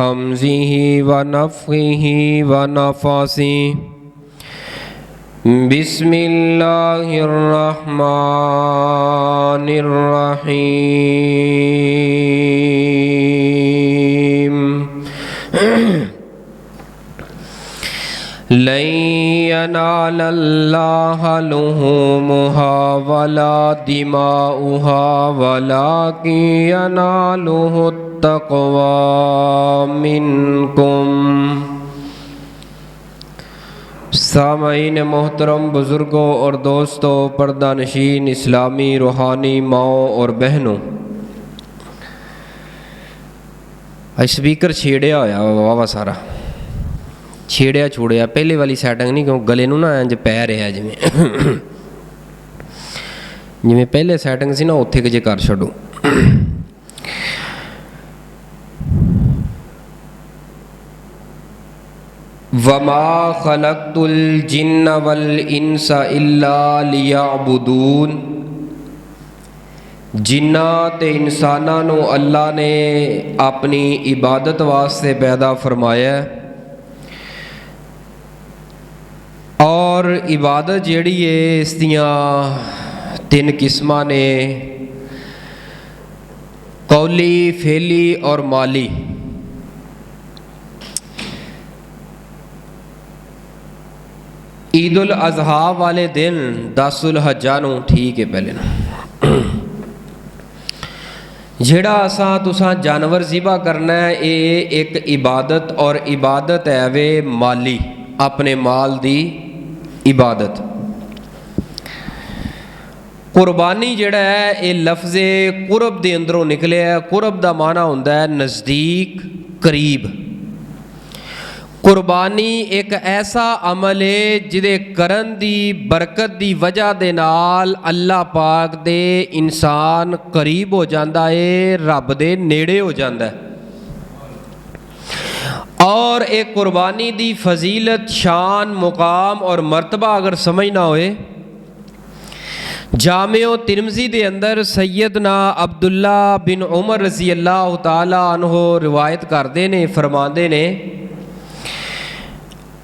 हमज़िही व नफ़्ख़िही व नफ़्ख़िही। बिस्मिल्लाहिर्रहमानिर्रहीम। लन यनालल्लाह लुहूमुहा वला दिमाउहा वलाकिन यनालुहुत तक़वा मिनकुम। सामईन मोहतरम, बुज़ुर्गों और दोस्तों, पर्दानशीन इस्लामी रूहानी माओ और बहनों, स्पीकर छेड़िया होया वावा सारा छेड़िया छुड़िया। पहले वाली सैटिंग नहीं, क्यों गले नूं ना इंज पै रहा जिमें जिमें पहले सैटिंग सी ना उत्थे कि जे कर छड्डो। वमा खलक़तुल जिन्न वल इंसा इल्ला लियअबुदून। जिन्ना ते इंसानां नूं अल्लाह ने अपनी इबादत वास्ते पैदा फरमाया। और इबादत जिहड़ी है इस दियां तीन किस्मां ने, कौली, फेली और माली। ईद उल अज़हा वाले दिन 10 ज़ुल्हज्जा नूं, ठीक है, पहले नूं जिहड़ा असां तुसां जानवर ज़िबा करना है, ये एक इबादत, और इबादत है वे माली, अपने माल दी इबादत। कुर्बानी जिहड़ा है ये लफ्ज़े कुरब दे अंदरों निकले है। कुरब दा माना हुंदा है नज़दीक, करीब। कुर्बानी एक ऐसा अमल है जिहदे करन दी बरकत दी वजह दे नाल अल्लाह पाक दे इंसान करीब हो जाता है, रब दे नेड़े हो जाता है। और एक कुर्बानी दी फजीलत, शान, मुकाम और मर्तबा अगर समझना होए, जामिओ तिरमिज़ी दे अंदर सैयदना अब्दुल्ला बिन उमर रज़ी अल्लाह तआला अन्हो रिवायत करते ने, फरमाते ने,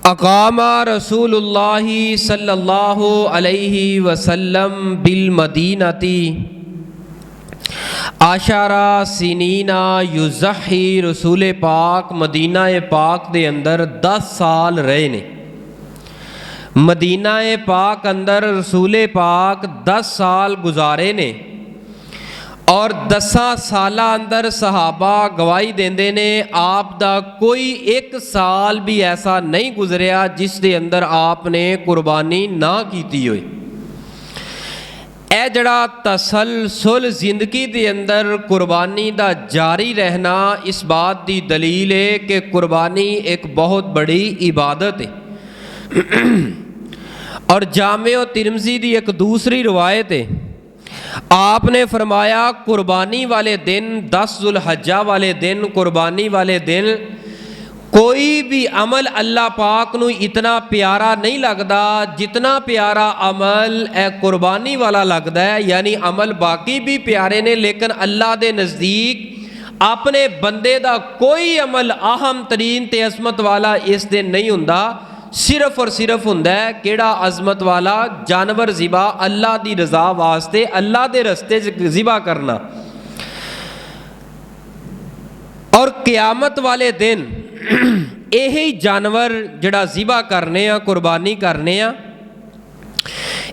अकामा रसूलुल्लाहि सल्लल्लाहु अलैहि वसल्लम बिल मदीनती आशारा सिनीना युज़ही। रसूल पाक मदीना पाक दे अंदर 10 साल रहे ने। मदीना पाक अंदर रसूल पाक 10 साल गुजारे ने। और 10 साल अंदर सहाबा गवाही देंदे ने, आप दा कोई एक साल भी ऐसा नहीं गुजरिया जिस दे अंदर आपने कुर्बानी ना कीती होए। ए जड़ा तसलसल जिंदगी दे अंदर कुर्बानी दा जारी रहना इस बात दी दलील है कि कुर्बानी एक बहुत बड़ी इबादत है। और जामिओ तिरमिज़ी दी एक दूसरी रिवायत है, आपने फरमाया कुर्बानी वाले दिन, 10 ज़ुल्हज्जा वाले दिन, कुर्बानी वाले दिन कोई भी अमल अल्लाह पाक नूं इतना प्यारा नहीं लगता जितना प्यारा अमल ए कुर्बानी वाला लगता है। यानी अमल बाकी भी प्यारे ने, लेकिन अल्लाह दे नज़दीक अपने बंदे दा कोई अमल अहम तरीन ते अज़मत वाला इस दिन नहीं हुंदा। सिर्फ और सिर्फ हुंदा है केड़ा अज़मत वाला? जानवर ज़िबा अल्लाह दी रज़ा वास्ते, अल्लाह दे रस्ते च ज़िबा करना। और क़यामत वाले दिन यही जानवर जड़ा ज़िबा करने आ, कुर्बानी करने आ,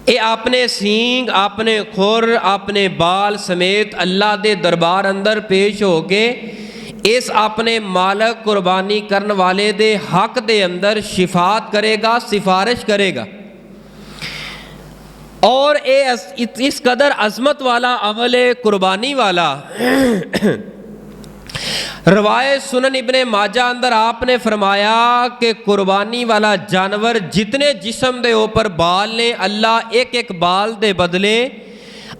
ये अपने सींग, अपने खुर, अपने बाल समेत अल्लाह दे दरबार अंदर पेश हो के इस अपने मालक कुर्बानी करने वाले दे हक दे अंदर शिफात करेगा, सिफारिश करेगा। और इस कदर अजमत वाला अमल है कुर्बानी वाला। रवायत सुनन इब्ने माजा अंदर आपने फरमाया कि कुर्बानी वाला जानवर जितने जिस्म दे ऊपर बाल ने, अल्लाह एक एक बाल दे बदले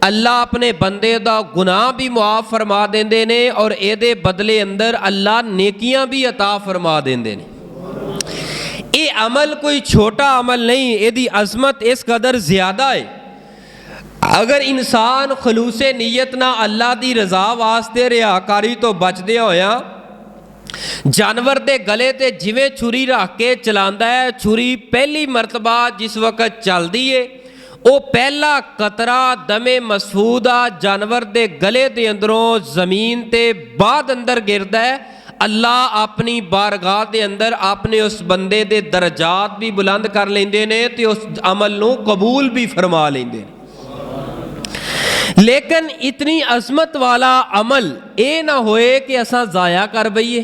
अल्लाह अपने बंदे दा गुनाह भी मुआफ फरमा देंदे ने और एदे बदले अंदर अल्लाह नेकियां भी अता फरमा देंदे ने। ये अमल कोई छोटा अमल नहीं, एदी अजमत इस कदर ज़्यादा है। अगर इंसान खलूसे नीयत ना अल्लाह दी रज़ा वास्ते रियाकारी तो बचदे होया जानवर के गले ते जिवें छुरी रख के चलांदा है, छुरी पहली मरतबा जिस वक्त चलती है वो पहला कतरा दमे मसूदा जानवर के गले के अंदरों जमीन ते बाद अंदर गिरदा है। अल्लाह अपनी बारगाह के अंदर अपने उस बंदे दे दरजात भी बुलंद कर लेंदे ने ते उस अमल नूं कबूल भी फरमा लेंदे ने। लेकिन इतनी अजमत वाला अमल ये ना होए कि असां ज़ाया कर बईए।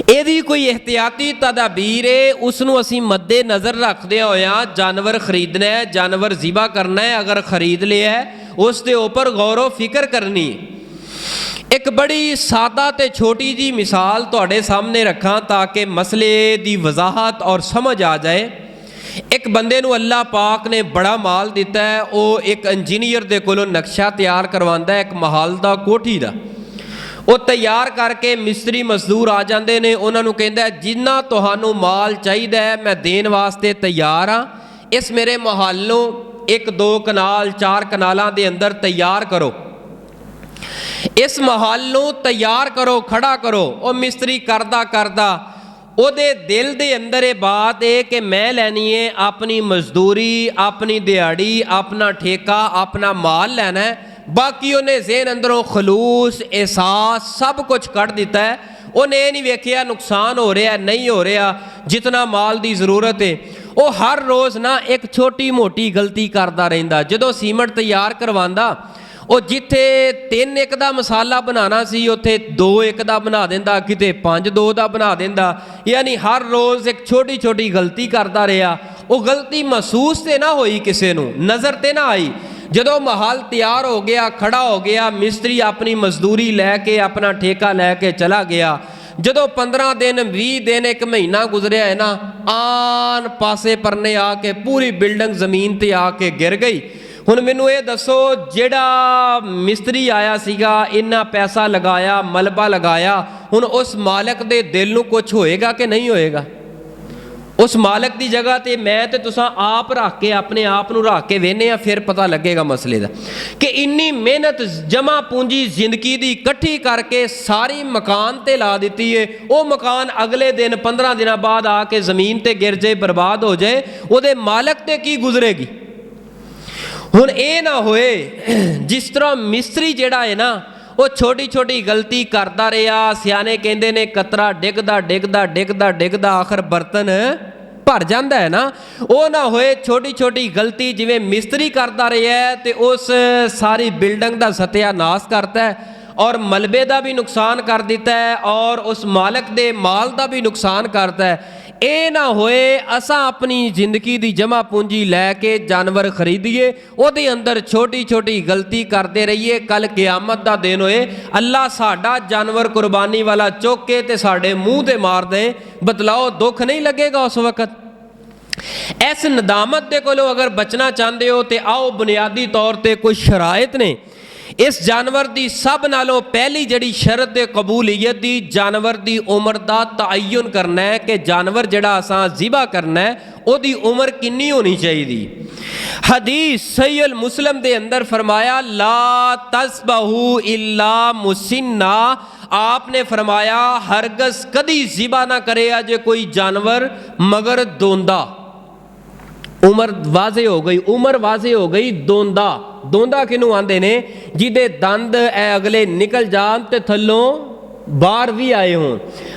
यदि कोई एहतियाती तदाबीर है उसनूं असीं मद्दे नज़र रखदे होया जानवर खरीदना है, जानवर ज़िबा करना है, अगर खरीद लिया है उस दे उपर गौर फिक्र करनी। एक बड़ी सादा ते छोटी जी मिसाल तुहाडे सामने रखां ताकि मसले दी वजाहत और समझ आ जाए। एक बंदे नूं अल्लाह पाक ने बड़ा माल दिता है, वो एक इंजीनियर दे कोलों नक्शा तैयार करवांदा है एक महल दा, कोठी दा। वो तैयार करके मिस्त्री मजदूर आ जाते हैं, उन्होंने कहता है जिन्ना तुहानू माल चाहिए है मैं देन वास्ते तैयार हाँ, इस मेरे महल नूं 1-2 कनाल 4 कनालों के अंदर तैयार करो, इस महल नूं तैयार करो, खड़ा करो। वो मिस्त्री करदा करदा ਉਹਦੇ दिल के अंदर ये बात है कि मैं लैनी है अपनी मजदूरी, अपनी दिहाड़ी, अपना ठेका, अपना माल लैना है। बाकी उन्हें ज़हन अंदरों खलूस एहसास सब कुछ कट दिता है। उन्हें ये नहीं वेखिया नुकसान हो रहा नहीं हो रहा, जितना माल की जरूरत है। वो हर रोज़ ना एक छोटी मोटी गलती करता रहिंदा। जदों सीमेंट तैयार करवांदा वो जिथे 3 1 का मसाला बनाना सी उत्थे 2 1 का बना देंदा, किते 5 2 का बना देंदा। यानी हर रोज़ एक छोटी छोटी गलती करता रहा। वो गलती महसूस तो ना होई, किसी नूं नज़र तो ना आई। जदों महल तैयार हो गया, खड़ा हो गया, मिस्त्री अपनी मजदूरी लैके अपना ठेका लैके चला गया। जदों 15 दिन 20 दिन 1 महीना गुजरिया है ना, आन पासे परने आके पूरी बिल्डिंग जमीन ते आके गिर गई। हुण मैनूं ये दसो जिहड़ा मिस्त्री आया सीगा, इन्ना पैसा लगाया, मलबा लगाया, हुण उस मालक दे दिल नूं कुछ होएगा कि नहीं होएगा? उस मालक की जगह ते मैं ते तुसां आप रख के अपने आप नूं रख के वेने आ, फिर पता लगेगा मसले दा कि इन्नी मेहनत जमा पूंजी जिंदगी दी इकट्ठी करके सारी मकान ते ला दी है। वो मकान अगले दिन 15 दिन बाद आके जमीन ते गिर जाए, बर्बाद हो जाए, उहदे मालक ते की गुजरेगी? हुण ये ना होए जिस तरह मिस्त्री जिहड़ा है ना वो छोटी छोटी गलती करता रहा। सियाने कहते ने कतरा डिगदा डिगदा डिगदा डिगदा आखिर बर्तन भर जाता है ना। वो ना होए छोटी छोटी गलती जिवें मिस्त्री करता रहा है तो उस सारी बिल्डिंग का सत्यानाश करता है और मलबे का भी नुकसान कर दिता है और उस मालक दे माल का भी नुकसान करता है। ये ना होए असा अपनी जिंदगी की जमा पूंजी लैके जानवर खरीदिए, उहदे अंदर छोटी छोटी गलती करते रहिए, कल क़यामत का दिन होए अल्लाह साडा जानवर कुर्बानी वाला चुक के ते साडे मूँह ते मार दे, बतलाओ दुख नहीं लगेगा उस वक्त? इस नदामत के कोलों अगर बचना चाहते हो तो आओ बुनियादी तौर पर कुछ शराइत ने। इस जानवर की सब नालों पहली जड़ी शरत कबूलीयत की जानवर की उम्र का तयन करना है कि जानवर जड़ा असां ज़िबा करना है उसकी उम्र कितनी होनी चाहिए। हदीस सही अल मुस्लिम के अंदर फरमाया ला तस्बहू इल्ला मुसिन्ना, आपने फरमाया हरगज कदी ज़िबा ना करे जे कोई जानवर मगर दोंदा। उम्र वाजे हो गई, उम्र वाजे हो गई। दोंदा, दोंदा किनू आंदे ने? जिदे दंद ए अगले निकल जान ते थल्लों बाहर भी आए हों।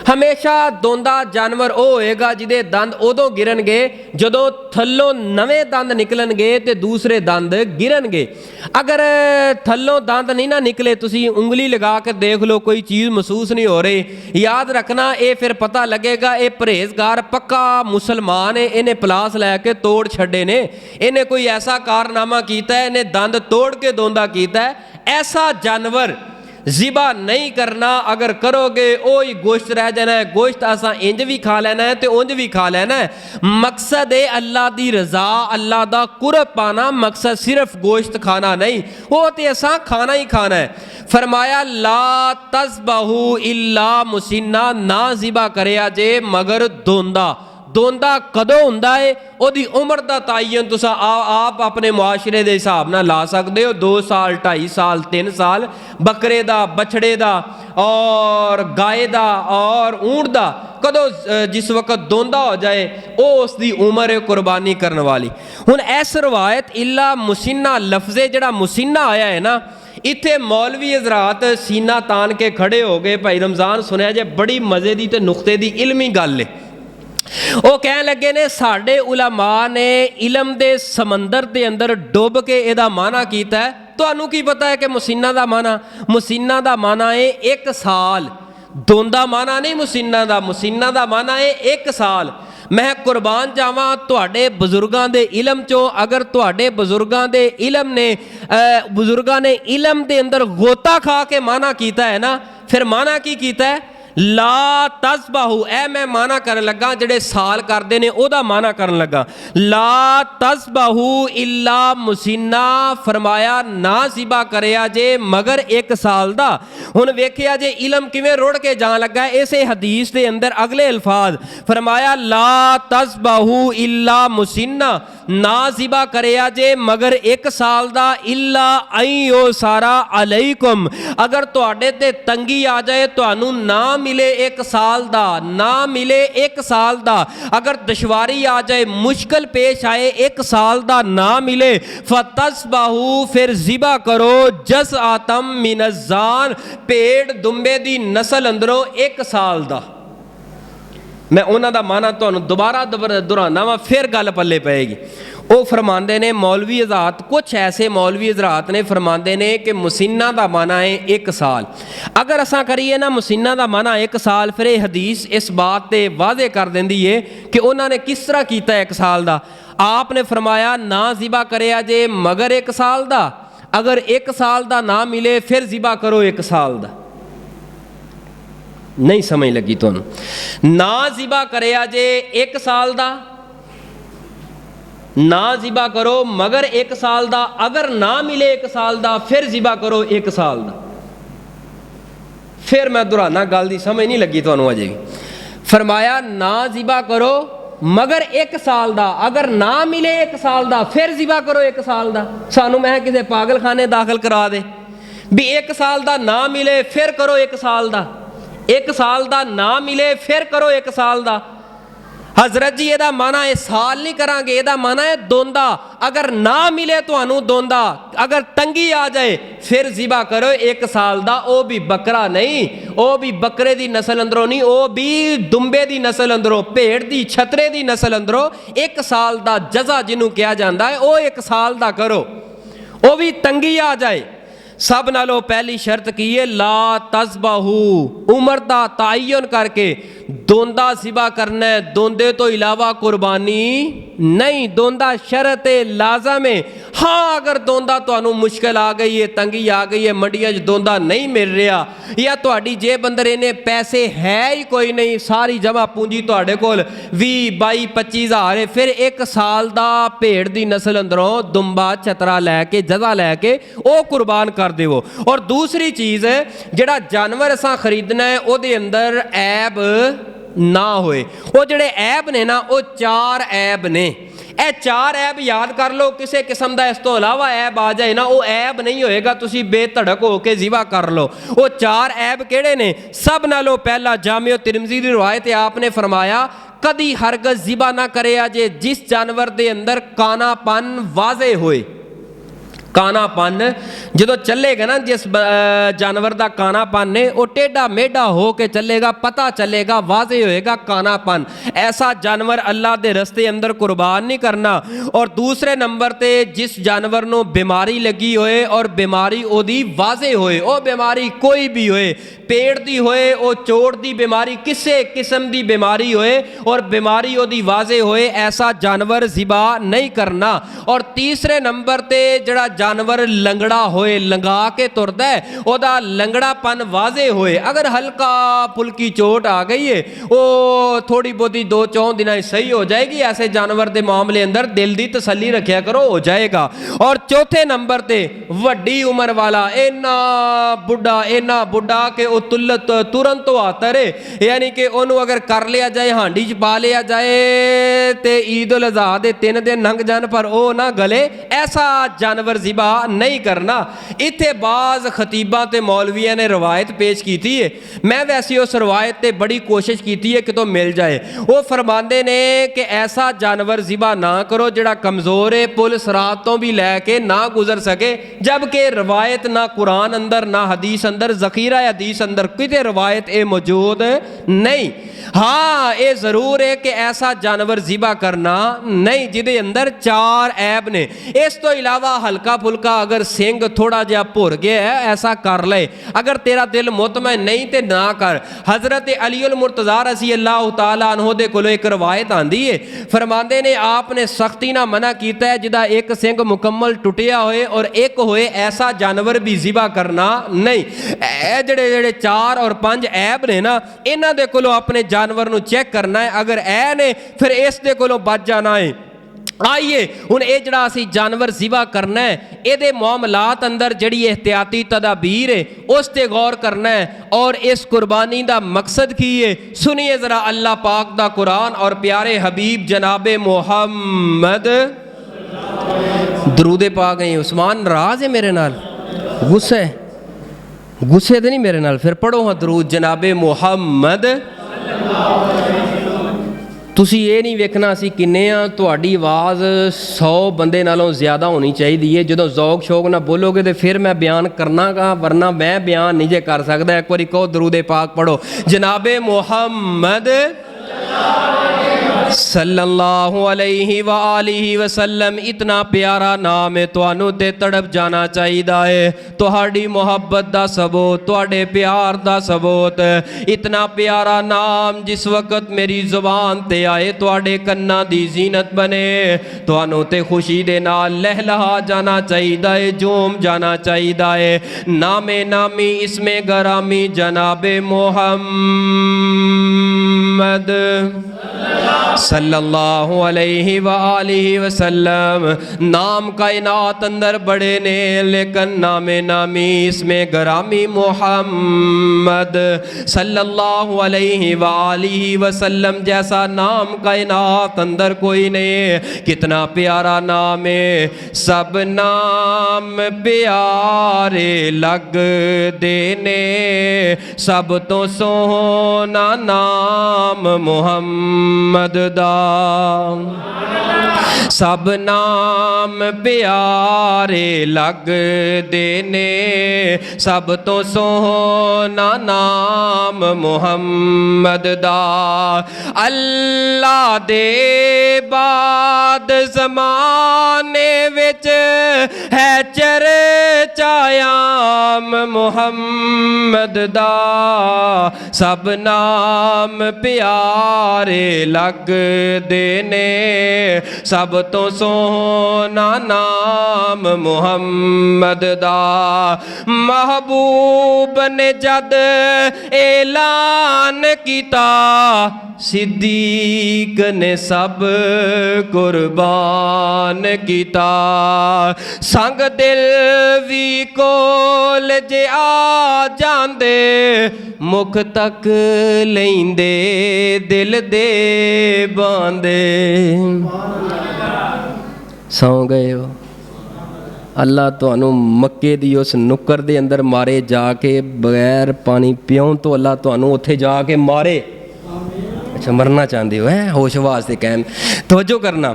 हमेशा दोंदा जानवर वो होएगा जिदे दंद उदों गिरनगे जदों थल्लों नवें दंद निकलणगे ते दूसरे दंद गिरनगे। अगर थल्लों दंद नहीं ना निकले, तुसी उंगली लगा के देख लो, कोई चीज़ महसूस नहीं हो रही, याद रखना ये फिर पता लगेगा ये परहेजगार पक्का मुसलमान है, इन्हें पलास लैके तोड़ छड़े ने, इन्हें कोई ऐसा कारनामा किया है, इन्हें दंद तोड़ के दोंदा किया है। ऐसा जानवर ज़िबा नहीं करना, अगर करोगे वही गोश्त रह जाना है। गोश्त असा इंज भी खा लेना है तो उंज भी खा लेना है। मकसद है अल्लाह की रजा, अल्लाह का कुरब पाना, मकसद सिर्फ गोश्त खाना नहीं, वो तो असा खाना ही खाना है। फरमाया ला तस्बहू इल्ला मुसिन्ना, ना ज़िबा करे जे मगर दोंदा। दोंदा कदों हुंदा है उहदी उम्र दा तयन तुसां आप अपने मुआशरे दे हिसाब नाल ला सकदे हो। 2 साल 2.5 साल 3 साल बकरे दा बछड़े दा और गाय दा और ऊंट दा कदों जिस वक्त दोंदा हो जाए वो उसकी उम्र है कुर्बानी करने वाली। हुण इस रवायत इला मुसिन्ना लफ्ज़े जिहड़ा मुसिन्ना आया है ना, इत्थे मौलवी हज़रात सीना तान के खड़े हो गए। भाई रमज़ान सुनिया जे बड़ी मज़े की ते नुक्ते की इलमी गल है। वो कह लगे ने साडे उलमा ने इलम दे समंदर के अंदर डुब के इहदा माना कीता है। तुहानू की पता है कि मुसिन्ना दा माना? मुसिन्ना दा माना है 1 साल। दोंदा माना नहीं मुसिन्ना दा माना है 1 साल। मैं कुर्बान जावा तुहाडे बुजुर्गां दे इलम चो, अगर तुहाडे बुजुर्गां दे इलम ने बुजुर्गां ने इलम दे अंदर गोता खा के माना कीता है ना, फिर माना की कीता है? ला तज़बाहू। ए मैं माना करन लगा जेडे साल करते हैं ओदा माना करन लगा। ला तज़बाहू इल्ला मुसिन्ना, फरमाया ना ज़िबा करिया जे मगर 1 साल दा। हुण वेखिया जे इलम किवें रुड़ के जान लगा है। इसे हदीस के अंदर अगले अल्फाज फरमाया ला तज़बाहू इल्ला मुसिन्ना, ना ज़िबा करिया जे मगर 1 साल दा। इल्ला अयो सारा अलैकुम, अगर तुहाडे ते तंगी आ जाए, तुहानू ना मिले 1 साल दा, ना मिले 1 साल दा, अगर दुश्वारी आ जाए, मुश्किल पेश आए, 1 साल दा ना मिले, फतस्बाहू, फिर ज़िबा करो जस आतम मिनज़ान, भेड़ दुम्बे दी नस्ल अंदरों 1 साल दा। मैं उन्हां दा माना तुहानू दोबारा दोहराना वा, फिर गल पल्ले पेगी। वो फरमाते ने मौलवी हज़रात, कुछ ऐसे मौलवी हज़रात ने फरमाते ने कि मुसिन्ना दा माना है 1 साल। अगर असा करिए ना मुसिन्ना दा माना 1 साल, फिर ये हदीस इस बात ते वाज़े कर देंदी है कि उन्होंने किस तरह किया 1 साल दा। आपने फरमाया ना ज़िबा करिया जे मगर 1 साल दा, अगर 1 साल दा ना मिले फिर ज़िबा करो 1 साल दा। नहीं समझ लगी तुहानू? ना ज़िबा करिया जे 1 साल दा, ना ज़िबा करो मगर 1 साल दा, अगर ना मिले 1 साल दा फिर ज़िबा करो 1 साल दा। फिर मैं दोहराना, गल दी समझ नहीं लगी तुहानू अजे। फरमाया ना ज़िबा करो मगर 1 साल दा, अगर ना मिले 1 साल दा फिर ज़िबा करो 1 साल दा। सानू मैं किसी पागल खाने दाखिल करा दे भी 1 साल दा ना मिले फिर करो 1 साल दा, 1 साल दा ना मिले फिर करो 1 साल दा। हजरत जी एदा माना है साल नहीं करांगे, एदा माना है दोंदा। अगर ना मिले तो दोंदा, अगर तंगी आ जाए फिर ज़िबा करो 1 साल दा। ओ भी बकरा नहीं, ओ भी बकरे दी नस्ल अंदरों नहीं, ओ भी दुम्बे दी नस्ल अंदरों, भेड़ दी छतरे दी नस्ल अंदरों 1 साल दा जजा जिन्हों कहा जाता है, ओ 1 साल दा करो। ओ भी तंगी आ जाए। सब नालों पहली शर्त की है ला तज़बाहू, उम्र दा तयन करके दोंदा ज़िबा करना है, दोंदे तो इलावा कुर्बानी नहीं। दोंदा शरत लाज़म है। हाँ अगर दोंदा तुहानू मुश्किल आ गई है, तंगी आ गई है, मंडियां दोंदा नहीं मिल रहा, या तुहाडी जेब अंदर इन्ने पैसे है ही कोई नहीं, सारी जमा पूंजी तुहाडे कोल 20 22 25 हज़ार है, फिर 1 साल दा भेड़ दी नस्ल अंदरों दुम्बा छतरा लैके जजा लैके वो कुर्बान कर देवो। और दूसरी चीज़ जिहड़ा जानवर असां खरीदना है उहदे अंदर ऐब ना होए। वो जिहड़े ऐब ने ना, वो 4 ऐब ने। ए 4 ऐब याद कर लो, किसी किस्म का इस तो अलावा ऐब आ जाए ना, वो ऐब नहीं होएगा, तुसी बेधड़क होके ज़िबा कर लो। वो 4 ऐब केड़े ने? सब नालों पहला जामिया तिरमिज़ी दी रिवायत, आपने फरमाया कदी हरगज़ ज़िबा ना करे जे जिस जानवर दे अंदर कानापन वाजे होए। कानापन जो चलेगा ना, जिस जानवर का कानापन ने वो टेढ़ा मेढ़ा हो के चलेगा, पता चलेगा, वाजे होएगा कानापन। ऐसा जानवर अल्लाह के रस्ते अंदर कुर्बान नहीं करना। और दूसरे नंबर ते जिस जानवर को बीमारी लगी होए और बीमारी ओदी वाजे होए, वो बीमारी कोई भी होए, पेट की होए, वो चोट की बीमारी, किसी किस्म की बीमारी होए और बीमारी ओदी वाजे होए, ऐसा जानवर ज़िबा नहीं करना। और तीसरे नंबर ते जड़ा जानवर लंगड़ा होए, लंगा के तुरदा है, ओदा लंगड़ापन वाजे होए, अगर हल्का फुल्की चोट आ गई है वो थोड़ी बहुती 2-4 दिन सही हो जाएगी। ऐसे जानवर के मामले अंदर दिल की तसल्ली रखिया करो, हो जाएगा। और चौथे नंबर ते वड्डी उम्र वाला, इन्ना बुढ़ा कि वो तुरंत तो आता रे, यानी कि उन्होंने अगर कर लिया जाए, हांडी च पा लिया जाए तो ईद उल अज़हा दे 3 दिन लंघ जान पर वो ना गले, ऐसा जानवर ज़िबा नहीं करना। इत्थे बाज़ खतीबा ते मौलविया ने रवायत पेश की है, मैं वैसे उस रवायत ते बड़ी कोशिश की है कि तो मिल जाए। वो फरमाते ने कि ऐसा जानवर ज़िबा ना करो जिहड़ा कमज़ोर है, पुल सरात तो भी लैके ना गुजर सके, जबकि रवायत ना कुरान अंदर ना हदीस अंदर, ज़ख़ीरा हदीस अंदर किते रवायत ये मौजूद नहीं। हाँ ये ज़रूर है कि ऐसा जानवर ज़िबा करना नहीं जिदे अंदर 4 ऐब ने। इस तो इलावा हल्का फुल्का अगर सिंग थोड़ा जहा भुर गया है ऐसा कर ले, अगर तेरा दिल मुतमईन नहीं तो ना कर। हज़रत अली उल मुर्तज़ा रज़ी अल्लाह तआला अन्हु दे कोलों एक रवायत आंदी है, फरमांदे ने आपने सख्ती ना मना किया है जिदा एक सिंग मुकम्मल टुटिया होए और एक होए, ऐसा जानवर भी ज़िबा करना नहीं। जेड़े 4 और 5 ऐब ने ना, इन्हां दे कोलों अपने जानवर नूं चेक करना है, अगर ऐ ने फिर इस दे कोलों बच जाना है। आइए हुण ये जिहड़ा असीं जानवर ज़िबा करना है, इहदे मामलात अंदर जिहड़ी एहतियाती तदाबीर है उस ते गौर करना है। और इस कुर्बानी दा मकसद की है, सुनिए ज़रा अल्लाह पाक दा कुरान और प्यारे हबीब जनाबे मोहम्मद। दरूद पाक है। उस्मान नाराज़ है मेरे नाल, गुस्सा है? गुस्से तो नहीं मेरे नाल? फिर पढ़ो हाँ दरूद जनाबे मुहम्मद। तुसी ये नहीं वेखना असी किन्ने आ, तुहाडी आवाज़ 100 बंदे नालों ज़्यादा होनी चाहिए। जो जौक शौक ना बोलोगे तो फिर मैं बयान करना गा, वरना मैं बयान नहीं जे कर सकता। एक बार कहो दरूद पाक पढ़ो, जनाबे मुहम्मद सल्लल्लाहु अलैहि व आलिहि वसल्लम। इतना प्यारा नाम है, तुहानू ते तड़प जाना चाहिए है। तुहाडी मोहब्बत दा सबूत, तुहाडे प्यार दा सबूत। इतना प्यारा नाम जिस वक्त मेरी जुबान ते आए तुहाडे कन्ना दी जीनत बने, तुहानू ते खुशी दे नाल लहलहा जाना चाहिए है, झूम जाना चाहिए है। नामे नामी इसमें गरामी जनाबे मोहम्मद सल्लल्लाहु अलैहि व आलिहि वसल्लम। नाम कायनात अंदर बड़े ने, लेकिन नामे नामी इसमें गरामी मोहम्मद सल्लल्लाहु अलैहि व आलिहि वसल्लम जैसा नाम कायनात अंदर कोई नहीं। कितना प्यारा नाम है। सब नाम प्यारे लग देने, सब तो सोना नाम मोहम्मद दा। सब नाम प्यारे लग देने, सब तो सोना नाम मुहम्मद दा। अल्लाह दे बाद ज़माने विच है चर्चायाम मुहम्मद दा। सब नाम प्यारे लग देने, सब तो सोना नाम मुहम्मद दा। महबूब ने जद ऐलान किता, सिद्दीक ने सब कुर्बान किता। संग दिल भी कोल जे आ जांदे, मुख तक लेंदे दिल दे बांदे। सौ गए हो। अल्लाह तुहानू मक्के दी उस नुक्कर दे अंदर मारे जाके, बगैर पानी पियों तो अल्लाह तुहानू उत्थे जाके मारे। अच्छा मरना चाहते हो? है होश वास्ते कैम तवज्जो करना।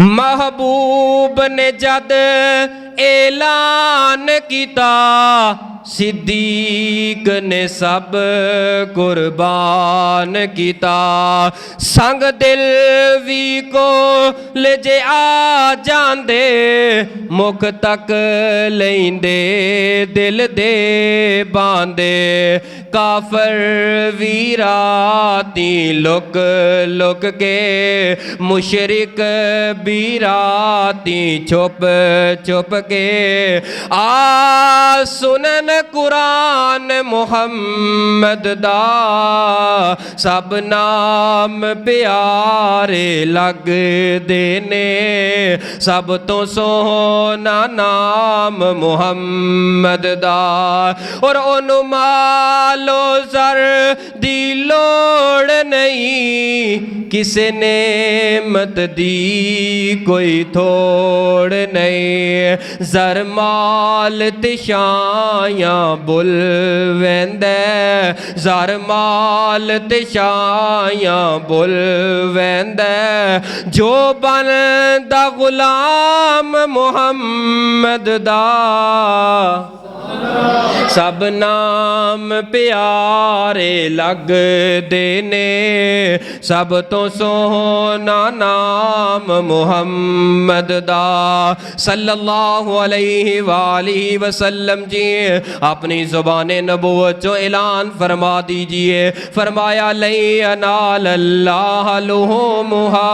महबूब ने जद ऐलान किता, सिद्दीक ने सब कुर्बान किता। संग दिल भी को ले जे आ जांदे, मुख तक लेंदे दिल दे बांदे। काफर वीराती लुक लुक के, मुशरिक बीराती छुप छुप के। आ सुनन कुरान मुहम्मद दा, सब नाम प्यारे लगदे ने, सब तो सोहना नाम मुहम्मद दा। और ओनू मालो सर दी लोड़ नहीं, किसे नेमत दी कोई थोड़ नहीं। जर माल ते शायां बुल वैंदा, जर माल ते शायां बुल वैंदा। जो बनदा गुलाम मुहम्मद दा, सब नाम प्यारे लगदे ने, सब तो सोहना नाम मुहम्मद दा। सल्लल्लाहु अलैहि वालिहि वसल्लम जी अपनी ज़ुबान नबूवत जो ऐलान फरमा दीजिए। फरमाया लै यनाल अल्लाह लुहुमुहा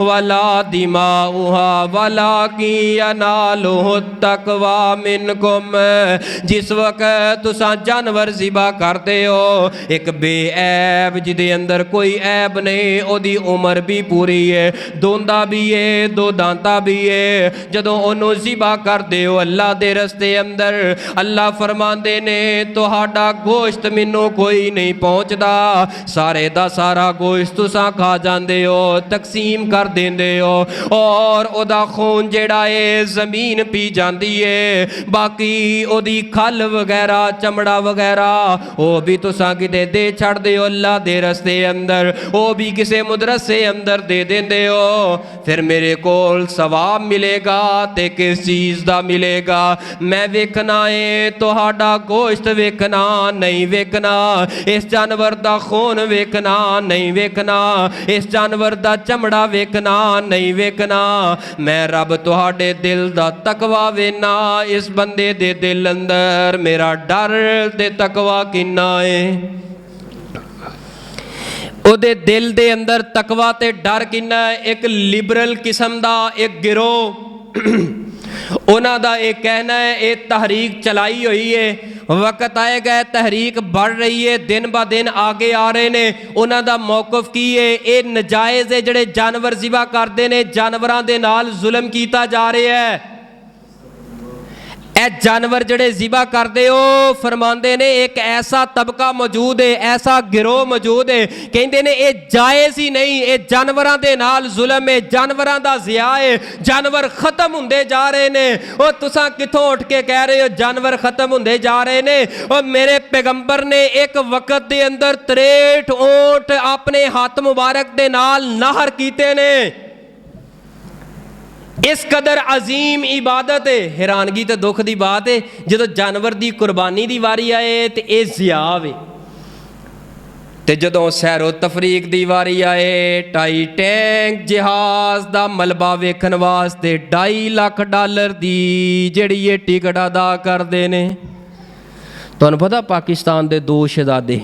वला दिमाउहा वलाकिन यनालुहु तक़वा मिनकुम। जिस वक्त तुसा जानवर ज़िबा करते हो, एक बेऐब जिदे अंदर कोई ऐब नहीं, ओदी उम्र भी पूरी है, दोंदा भी है, दो दांता भी है, जदों ओनू ज़िबा करते हो अल्लाह दे रस्ते अंदर, अल्लाह फरमांदे ने तुहाडा गोश्त मैनू कोई नहीं पहुँचदा, सारे दा सारा गोश्त तुसा खा जांदे हो, तकसीम कर देंदे हो, और ओदा खून जेड़ा है ज़मीन पी जाती है। बाकी ओदी खल वगैरह चमड़ा वगैरह वो भी तुसा किते दे छड़ दे हो अल्लाह दे रस्ते अंदर, वो भी किसी मदरसे अंदर दे देंदे हो। फिर मेरे कोल सवाब मिलेगा ते किस चीज़ दा मिलेगा? मैं वेखना है तुहाडा गोश्त वेखना नहीं वेखना, इस जानवर दा खून वेखना नहीं वेखना, इस जानवर दा चमड़ा वेखना नहीं वेखना। मैं रब तुहाडे दिल दा तकवा वेना, इस बंदे दे दिल अंदर मेरा डर ते तकवा किन्ना है। ओदे दिल दे अंदर तकवा ते डर किन्ना है। एक लिबरल किस्म दा एक गिरोह उन्हां दा एक कहना है ये तहरीक चलाई हुई है, वक्त आएगा तहरीक बढ़ रही है, दिन ब दिन आगे आ रहे ने। उन्हां दा मौकफ की है ये नजायज़ है जिहड़े जानवर ज़िबा करते ने, जानवरां दे नाल जुल्म कीता जा रहा है। ए जानवर जड़े ज़िबा करते हो फरमाते ने एक ऐसा तबका मौजूद है, ऐसा गिरोह मौजूद है, कहते ने ये जायज़ ही नहीं, ये जानवरां दे नाल जुल्म है, जानवरां दा ज़िया है, जानवर खत्म होंदे जा रहे ने। और तुसा किथों उठ के कह रहे हो जानवर खत्म होंदे जा रहे ने? और मेरे पैगंबर ने एक वक्त दे अंदर 63 ऊंट अपने हाथ मुबारक दे नाल नहर कीते ने। इस कदर अजीम इबादत है। हैरानगी तो दुख की बात है जो जानवर की कुर्बानी की वारी आए तो यह ज़ियाव है, तो जो सैरो तफरीक की वारी आए टाइटैंक जहाज़ का मलबा वेखन वास्ते $2.5 लाख की जिहड़ी ये टिकट अदा करते हैं। तुहानूं पता पाकिस्तान के 2 शहजादे,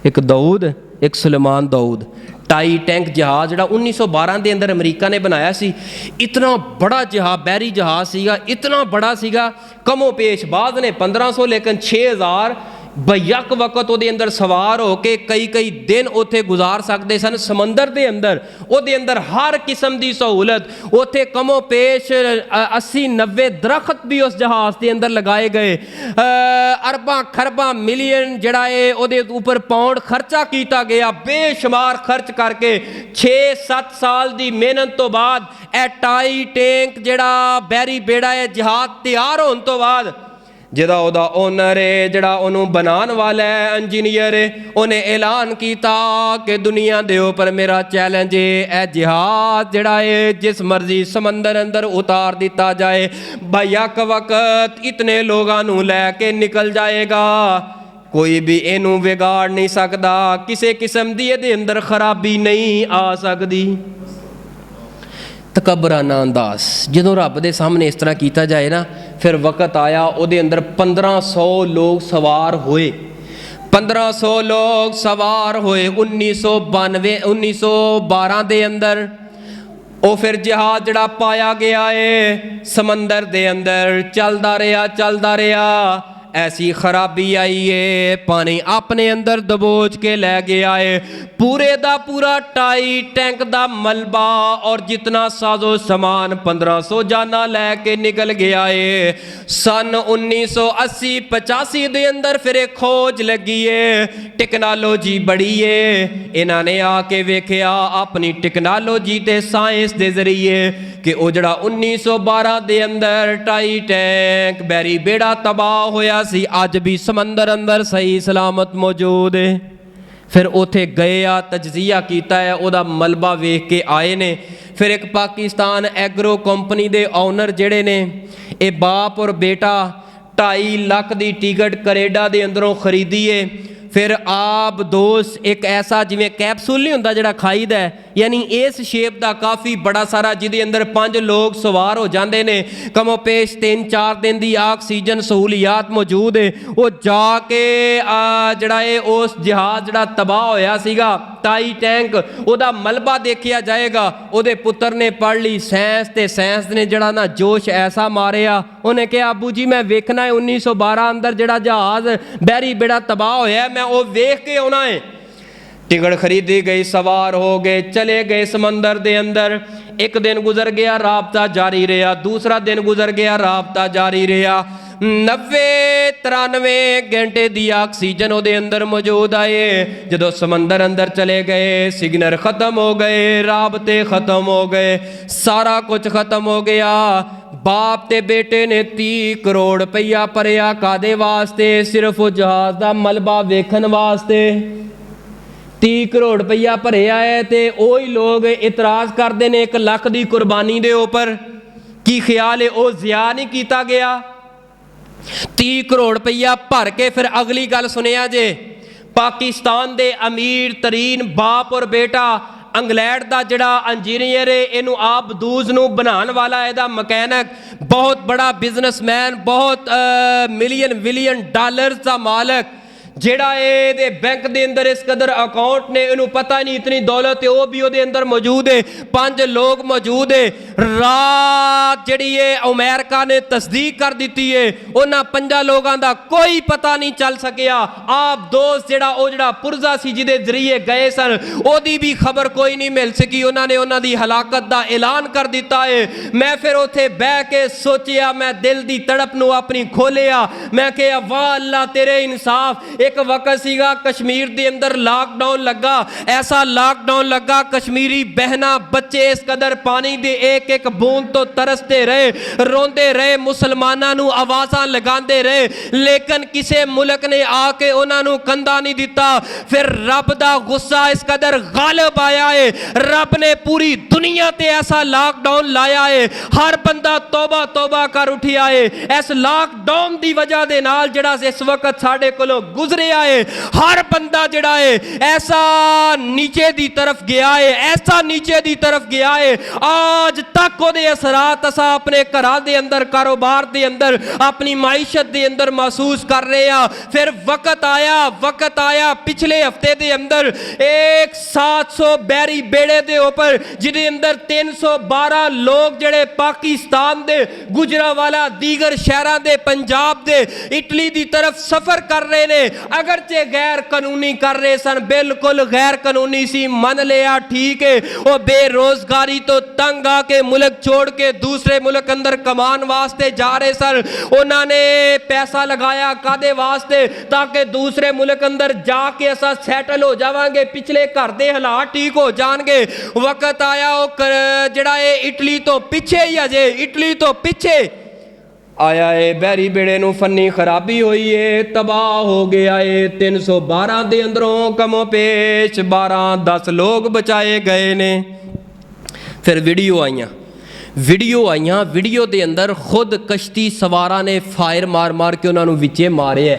एक दाऊद एक सुलेमान दाऊद, टाइटैंक जहाज़ जो 1912 के अंदर अमरीका ने बनाया सी, इतना बड़ा जहाज़ बहरी जहाज़ सीगा, इतना बड़ा सीगा, कमो पेश बाद ने 1500 लेकिन 6000 बयक वक्त वो अंदर सवार होके कई कई दिन उत्थे गुजार सकते सन समंदर के अंदर। वो अंदर हर किस्म की सहूलत, उत्थे कमो पेश 80-90 दरख्त भी उस जहाज़ के अंदर लगाए गए। अरबा खरबा मिलियन जड़ा है उहदे उपर पाउंड खर्चा किया गया, बेशुमार खर्च करके 6-7 साल की मेहनत तो बाद ए टाइटैंक जड़ा बहरी बेड़ा है जहाज़ तैयार होने तो बाद जिहदा उहदा ओनर है जिहड़ा उन्होंने बनाने वाला है इंजीनियर है, उन्हें ऐलान किया कि दुनिया दे उपर मेरा चैलेंज है, ए जहाज़ जिहड़ा है जिस मर्जी समंदर अंदर उतार दिता जाए, बयक वक्त इतने लोगों लैके निकल जाएगा, कोई भी इनू बिगाड़ नहीं सकता, किसी किस्म की इहदे अंदर खराबी नहीं आ सकती। तकबराना अंदाज जो रब के सामने इस तरह किया जाए ना, फिर वक्त आया उहदे अंदर 1500 लोग सवार होए। 1500 लोग सवार होए 1912 ਦੇ ਅੰਦਰ। ਉਹ ਫਿਰ ਜਹਾਜ਼ ਜਿਹੜਾ ਪਾਇਆ ਗਿਆ ਏ ਸਮੁੰਦਰ ਦੇ ਅੰਦਰ, ਚੱਲਦਾ ਰਿਹਾ। ऐसी खराबी आई है, पानी अपने अंदर दबोच के लै गया है। पूरे दा पूरा टाई टैंक दा मलबा और जितना साजो समान 1500 जाना लैके निकल गया है। सन 1980-85 दे अंदर फिर एक खोज लगी है, टेक्नोलॉजी बड़ी है। इन्होंने आके वेख्या अपनी टेक्नोलॉजी ते साइंस दे जरिए कि वो जड़ा 1912 दे अंदर टाई टैंक बैरी बेड़ा तबाह होया सी, अज भी समंदर अंदर सही सलामत मौजूद है। फिर उथे गए आ, तजजिया किया है, उहदा मलबा वेख के आए ने। फिर एक पाकिस्तान एग्रो कंपनी दे ओनर जिहड़े ने, ये बाप और बेटा 2.5 लाख की टिकट कनेडा दे अंदरों खरीदी है। फिर आप दोस्त एक ऐसा जिवें कैप्सूल नहीं होंदा जिहड़ा खाईदा है, यानी इस शेप का काफ़ी बड़ा सारा, जिहदे अंदर 5 लोग सवार हो जाते हैं। कमो पेश 3-4 दिन की ऑक्सीजन सहूलियात मौजूद है। वो जाके जड़ा है उस जहाज जड़ा तबाह होया सीगा टाई टैंक, उहदा मलबा देखा जाएगा। उहदे पुत्र ने पढ़ ली साइंस, ते साइंस ने जड़ा ना जोश ऐसा मारिया, उन्हें कहा अबू जी मैं वेखना है 1912 अंदर जड़ा जहाज बैरी बेड़ा तबाह होया, मैं वो वेख के आना है। टिकट खरीदी गई, सवार हो गए, चले गए समंदर दे अंदर। एक दिन गुजर गया, राबता जारी रहा। दूसरा दिन गुजर गया, राबता जारी रहा। 90-93 घंटे की ऑक्सीजन उहदे अंदर मौजूद आए। जो समंदर अंदर चले गए, सिग्नल खत्म हो गए, राबते खत्म हो गए, सारा कुछ खत्म हो गया। बाप ते बेटे ने 30 करोड़ रुपया भरिया कादे वास्ते? सिर्फ वो जहाज का मलबा वेखन वास्ते। 30 करोड़ रुपया भरिया है, तो वही लोग इतराज़ करते हैं 1 लाख की कुर्बानी के उपर। की ख्याल है वो ज़िया नहीं किया गया? 30 करोड़ रुपया भर के फिर अगली गल सुनिया जे, पाकिस्तान के अमीर तरीन बाप और बेटा इंग्लैंड का जड़ा इंजीनियर है, इनू आप दूज नू बनाने वाला, एदा मकैनिक, बहुत बड़ा बिजनेसमैन, बहुत मिलियन विलियन डॉलर्स का मालक, जेड़ा ये बैंक के अंदर इस कदर अकाउंट ने, इनू पता नहीं इतनी दौलत है, वो भी वो अंदर मौजूद है। 5 लोग मौजूद है। रात जी अमेरिका ने तस्दीक कर दी है, उन्होंने 5 लोगों का कोई पता नहीं चल सकिया। आप दोस्त जड़ा पुरजा सी जिदे जरिए गए सन, ओदी भी खबर कोई नहीं मिल सकी। उन्होंने उन्होंने हलाकत का ऐलान कर दिता है। मैं फिर उथे बह के सोचिया, मैं दिल की तड़प नू अपनी खोलिया, मैं कहा वाह अल्लाह तेरे इंसाफ। एक वक्त सीगा कश्मीर के अंदर लॉकडाउन लगा, ऐसा लॉकडाउन लगा, कश्मीरी बहना बच्चे इस कदर पानी दे एक एक बूंद तो तरसते रहे, रोंदे रहे, मुसलमानों नू आवाज़ां लगाते रहे, लेकिन किसी मुल्क ने आके उन्होंने कंधा नहीं दिता। फिर रब दा गुस्सा इस कदर गालिब आया है, रब ने पूरी दुनिया ते ऐसा लॉकडाउन लाया है, हर बंदा तौबा तौबा कर उठिया है। इस लॉकडाउन की वजह दे नाल जिहड़ा इस वक्त साडे कोलों गुजरिया है, हर बंदा जिहड़ा है ऐसा नीचे दी तरफ गया है, ऐसा नीचे दी तरफ गया है। आज तक उहदे असरात असा अपने घरां दे अंदर, कारोबार दे अंदर, अपनी माईशत दे अंदर महसूस कर रहे हैं। फिर वक्त आया पिछले हफ्ते दे अंदर एक 700 बैरी बेड़े दे ऊपर, जिहदे अंदर 312 लोग जिहड़े पाकिस्तान दे, गुजरांवाला, दीगर शहरां दे, पंजाब दे, इटली दी तरफ सफर कर रहे ने। अगरचे गैर कानूनी कर रहे सन, बिल्कुल गैर कानूनी सी, मन लिया ठीक है। वो बेरोजगारी तो तंग आके मुल्क छोड़ के दूसरे मुल्क अंदर कमान वास्ते जा रहे सन। उन्होंने पैसा लगाया कादे वास्ते? ताकि दूसरे मुल्क अंदर जाके असा सैटल हो जावांगे, पिछले घर दे हालात ठीक हो जाएंगे। वक्त आया वो जड़ा है इटली तो पिछे ही, अजे इटली तो पिछे आया है, बैरी बेड़े नू फन्नी खराबी हुई है, तबाह हो गया है। 312 दे अंदरों कमो पेश 12-10 लोग बचाए गए ने। फिर वीडियो आईयां, वीडियो दे अंदर खुद कश्ती सवारा ने फायर मार के उन्होंने विचे मारिया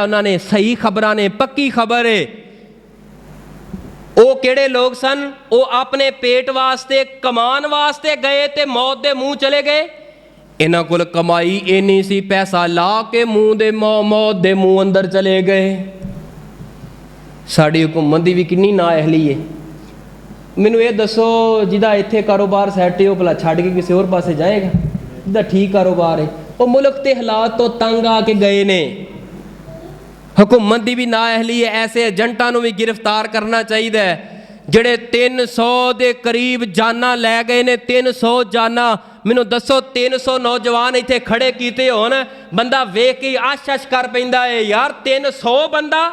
उन्होंने। सही खबरां ने, पक्की खबर है। वो केड़े लोग सन? वो अपने पेट वास्ते, कमान वास्ते गए ते मौत दे मुंह चले गए। इन्हां कोल कमाई इन्नी सी, पैसा ला के मूँह दे मौत दे मूँह अंदर चले गए। साड़ी हुकूमत दी भी किन्नी नाअहली है। मैनू ये दसो जिदा इत्थे कारोबार सैट है, भला छड्ड के किसी होर पासे जाएगा? जिदा ठीक कारोबार है, वो मुल्क के हालात तो तंग आके गए ने। हुकूमत की भी नाअहली है। ऐसे एजेंटां नूं भी गिरफ्तार करना चाहिए ਜਿਹੜੇ 300 ਦੇ करीब जाना लै गए ने। 300 जाना। मैनू दसो 300 नौजवान इत्थे खड़े कीते होण, बंदा वेख के आश कर पैंदा है यार 300 बंदा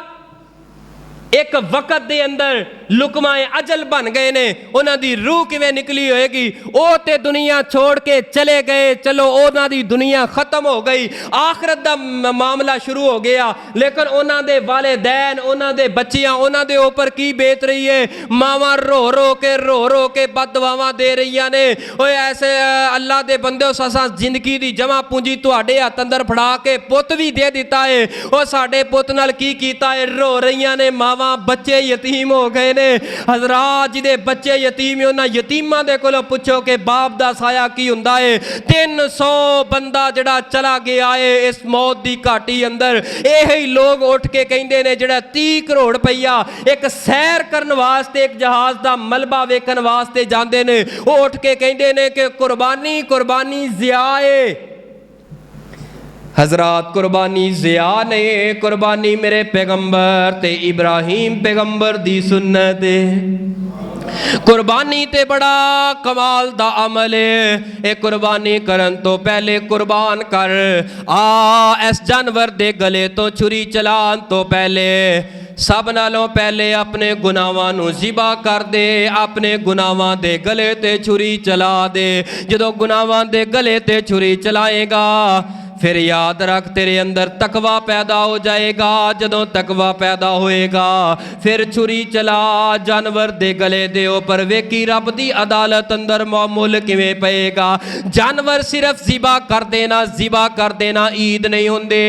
एक वक्त दे अंदर लुकमाए अजल बन गए ने। उन्हां दी रूह किवें निकली होएगी? वो ते दुनिया छोड़ के चले गए, चलो उन्हां दी दुनिया खत्म हो गई, आखिरत दा मामला शुरू हो गया। लेकिन उन्हां दे वालिदैन, उन्हां दे बच्चियां, उन्हां दे ऊपर की बेत रही है? मावां रो रो के बददुआवां दे रही ने। ओए ऐसे अल्लाह दे बंदे असां जिंदगी दी जमा पूंजी तुहाडे हत्थ अंदर फड़ा के पुत भी दे दिता है, ओ साडे पुत नाल की कीता है? रो रही ने मावां, बच्चे यतीम हो गए ने। हजरात जिहदे बच्चे यतीम है उन्हां यतीमां दे कोलों पुछो कि बाप दा साया की हुंदा है। 300 बंदा जिहड़ा चला गया है इस मौत दी घाटी अंदर। यही लोग उठ के कहंदे ने जिहड़ा 30 करोड़ रुपया एक सैर करन वास्ते, एक जहाज दा मलबा वेखण वास्ते जांदे ने, वो उठ के कहंदे ने कि कुर्बानी कुर्बानी ज़िया है। हजरात कुर्बानी ज़िया ने, कुर्बानी मेरे पैगंबर ते इब्राहिम पैगंबर दी सुन्नत है। कुर्बानी ते बड़ा कमाल दा अमल है। ए कुर्बानी करन तो पहले कुर्बान कर आ। इस जानवर दे गले तो छुरी चलान तो पहले सब नालों पहले अपने गुनाहां नूं ज़िबा कर दे। अपने गुनाहां दे गले ते छुरी चला दे। जदों गुनाहां दे गले ते छुरी चलाएगा फिर याद रख तेरे अंदर तकवा पैदा हो जाएगा। जदों तकवा पैदा होएगा फिर छुरी चला जानवर दे गले दे ऊपर, वेखी रब दी अदालत अंदर मामूल किवें पएगा। जानवर सिर्फ ज़िबा कर देना ईद नहीं हुंदे,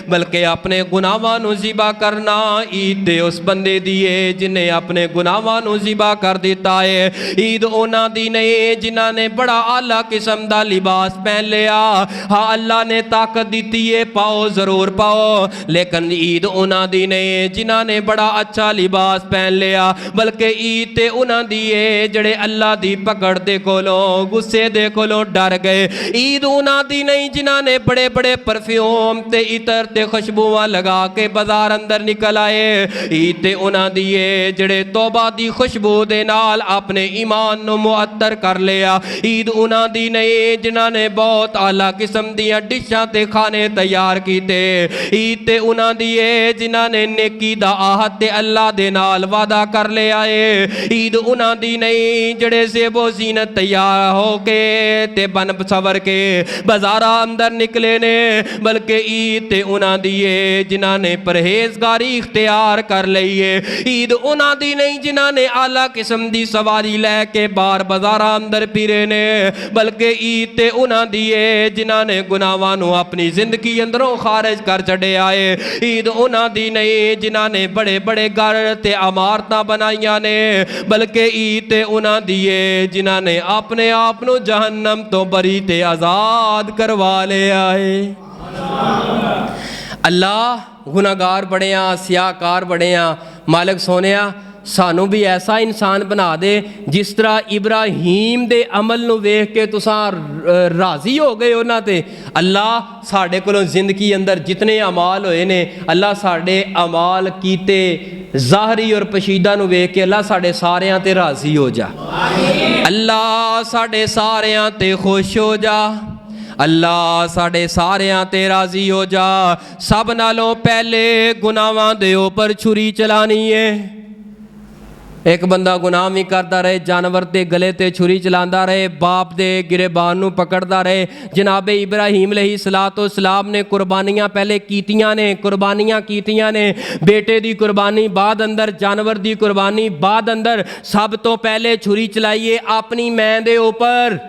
बल्कि अपने गुनाहां नूं ज़िबा करना ईद दे उस बंदे दी है जिन्हें अपने गुनाहां नूं ज़िबा कर दिता है। ईद उन्हां दी नहीं जिन्हां ने बड़ा आला किस्म दा लिबास पहन लिया। हाँ, अल्लाह ने ताकत दी है, पाओ जरूर पाओ, लेकिन ईद उन्हां दी नहीं जिन्हां ने बड़ा अच्छा लिबास पहन लिया। बल्कि ईद ते उन्हां दी है जड़े अल्लाह दी पकड़ दे कोलों, गुस्से दे कोलों डर गए। ईद उन्हां दी नहीं जिन्हां ने बड़े बड़े परफ्यूम ते इतर ते खुशबुआं लगा के बाजार अंदर निकल आए। ईद ते उन्हां दी है जड़े तौबा दी खुशबू दे नाल अपने ईमान नूं मुअत्तर कर लिया। ईद उन्हां दी नहीं जिन्हां ने बहुत आला किस्म दियां डिशां ते खाने तैयार कीते। ईद ते उन्हां दी है जिन्हां ने नेकी दा आहद ते अल्लाह दे नाल वादा कर लिया है। ईद उन्हां दी नहीं जड़े ज़ेबो ज़ीनत तैयार हो के ते बन सवर के बाजारा अंदर निकले ने, बल्कि ईद ते उन्हां दी है जिन्हां ने परहेजगारी इख्तियार कर ली है। ईद उन्हां दी नहीं जिन्हां ने आला किस्म दी सवारी लैके बार बाजारा अंदर फिरे ने, बल्कि ईद ते उन्हां दी है जिन्हां ने गुनाहां नूं अपनी जिंदगी अंदरों खारिज कर छड़े आए। ईद उन्हां दी नहीं जिन्हां ने बड़े बड़े घर ते इमारतां बनाईयां ने, बल्कि ईद ते उन्हां दी है जिन्हां ने अपने आप नूं जहन्नम तो बरी ते आज़ाद करवा लिया है। अल्लाह गुनाहगार बड़े आ, सियाकार बड़े आ, मालिक सोनिया सानू भी ऐसा इंसान बना दे जिस तरह इब्राहिम दे अमल नूं वेख के तुसां राजी हो गए उन्हां ते। अल्लाह साडे कोलों जिंदगी अंदर जितने अमाल होए ने, अल्लाह साडे अमाल कीते ज़ाहरी और पशीदा नूं वेख के अल्लाह साडे सारियां ते राजी हो जा। अल्लाह साडे सारियां ते खुश हो जा। अल्लाह साडे सारियां ते राजी हो जा। सब नालों पहले गुनाहां दे उपर छुरी चलानी है। एक बंदा गुनाह भी करता रहे, जानवर के गले ते छुरी चलाता रहे, बाप दे गिरेबान नूं पकड़ता रहे। जनाबे इब्राहिम अलैहिस्सलाम ने कुर्बानियाँ पहले कीतियां ने, बेटे की कुर्बानी बाद अंदर, जानवर की कुर्बानी बाद अंदर, सब तो पहले छुरी चलाइए अपनी मैं दे उपर।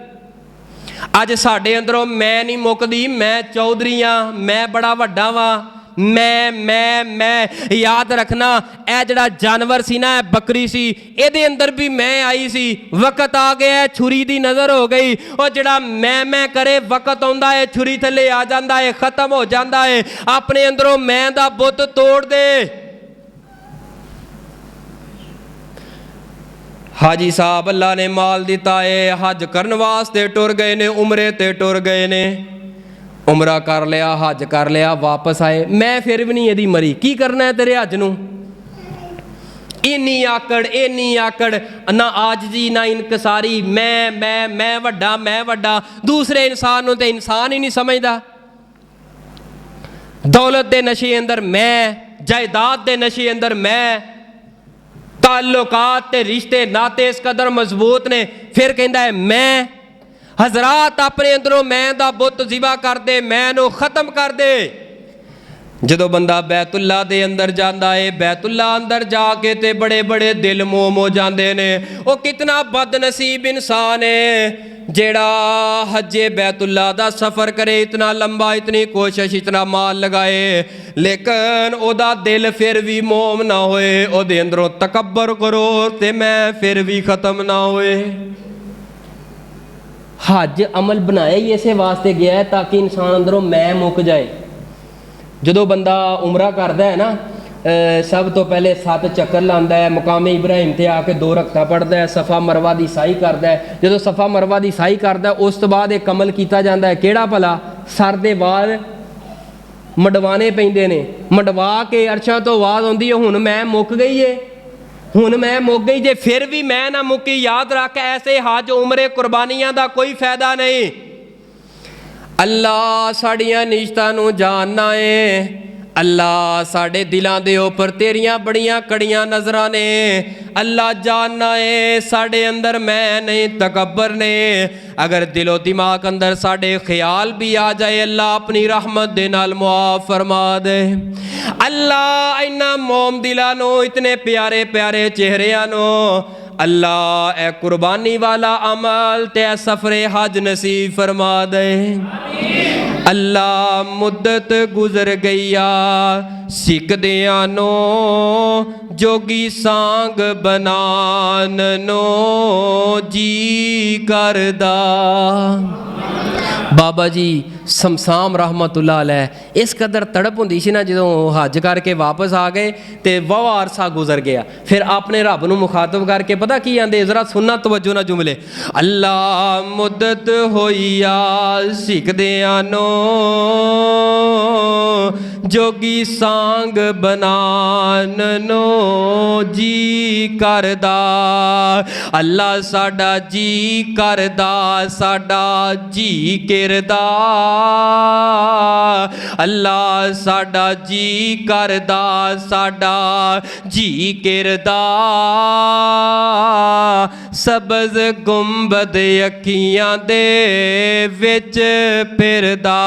अज साडे अंदरों मैं नहीं मुकदी, मैं चौधरी हाँ, मैं बड़ा वड्डा वां, मैं याद रखना ਇਹ ਜਿਹੜਾ ਜਾਨਵਰ ਸੀ ਨਾ, ਬੱਕਰੀ ਸੀ, ਇਹਦੇ ਅੰਦਰ ਵੀ ਮੈਂ ਆਈ ਸੀ। ਵਕਤ ਆ ਗਿਆ ਛੁਰੀ ਦੀ ਨਜ਼ਰ ਹੋ ਗਈ। ਉਹ ਜਿਹੜਾ ਮੈਂ ਕਰੇ ਵਕਤ ਆਉਂਦਾ ਹੈ ਛੁਰੀ ਥੱਲੇ ਆ ਜਾਂਦਾ ਹੈ, ਖਤਮ ਹੋ ਜਾਂਦਾ ਹੈ। ਆਪਣੇ ਅੰਦਰੋਂ ਮੈਂ ਦਾ ਬੁੱਤ ਤੋੜ ਦੇ। हाजी साहब अल्लाह ने माल दिता है, हज करन वास्ते टुर गए ने, उमरे ते टुर गए ने, उमरा कर लिया, हज कर लिया, वापस आए। मैं फिर भी नहीं यदि मरी, की करना है तेरे हज नूं? इन्नी आकड़ ना आजजी ना इनकसारी, मैं वड्डा। दूसरे इंसान नूं ते इंसान ही नहीं समझदा। दौलत दे नशे अंदर मैं, जायदाद दे नशे अंदर मैं, ताल्लुकात ते रिश्ते नाते इस कदर मजबूत ने, फिर कहता है मैं। हजरात अपने अंदरों मैं दा बुत ज़िबा कर दे, मैं नूं खत्म कर दे। जदों बंदा बैतुल्ला दे अंदर जाता है, बैतुल्ला अंदर जाके ते बड़े बड़े दिल मोम हो जाते ने। वो कितना बदनसीब इंसान है जेड़ा हजे बैतुल्ला दा सफ़र करे, इतना लंबा, इतनी कोशिश, इतना माल लगाए, लेकिन ओदा दिल फिर भी मोम ना होए, ओदे अंदरों तकब्बर करो ते मैं फिर भी ख़त्म ना होए। हज अमल बनाया ही इसे वास्ते गया है ताकि इंसान अंदरों मैं मुक जाए। जो बंदा उमरा करता है ना, सब तो पहले 7 चक्कर लाता है, मुकामे इब्राहिम ते आके 2 रकअतां पढ़ता है, सफ़ा मरवा की साई करता है। जो सफ़ा मरवा की साई करता है उस तो बाद एक अमल किया जाता है, केड़ा भला? सर दे वाल मडवाने पैंदे ने, मडवा के अरशा तो आवाज़ आउंदी है, हुण मैं मुक गई है, हुण मैं मुक गई। जे फिर भी मैं ना मुकी, याद रख ऐसे हज उमरे कुर्बानियां दा कोई फायदा नहीं। अल्लाह साड़ियां निश्तां नूं जानना है। अल्लाह साढ़े दिलों के उपर तेरियां बड़ियां कड़ियां नज़रां ने। अल्लाह जानना है साढ़े अंदर मैं नहीं, तकब्बर ने। अगर दिलो दिमाग अंदर साढ़े ख्याल भी आ जाए, अल्लाह अपनी रहमत दे नाल मुआफ़ फरमा दे। अल्लाह इन्ना मोम दिलां नूं, इतने प्यारे प्यारे चेहरियां नूं अल्लाह ए कुर्बानी वाला अमल ते सफ़रे हज नसीब फरमा दे। अल्लाह मुद्दत गुजर गईया, सिकदियां नो जोगी सांग बनान नो जी करदा। बाबा जी समसाम रहमतुल्लाह अलैह इस कदर तड़प होंदी सी ना, जो हज करके वापस आ गए तो वावा अरसा गुजर गया, फिर आपने रब नूं मुखातब करके पता की आंदे, जरा सुनना तवज्जो ना जुमले। अल्लाह मुद्दत होईया सिकदियां नो जोगी सांग बनान नो जी करदा। अल्लाह साडा जी करदा, साडा जी किरदा। अल्लाह साडा जी करदा, साडा जी किरदा। सबज गुंबद अखियां दे विच फिरदा।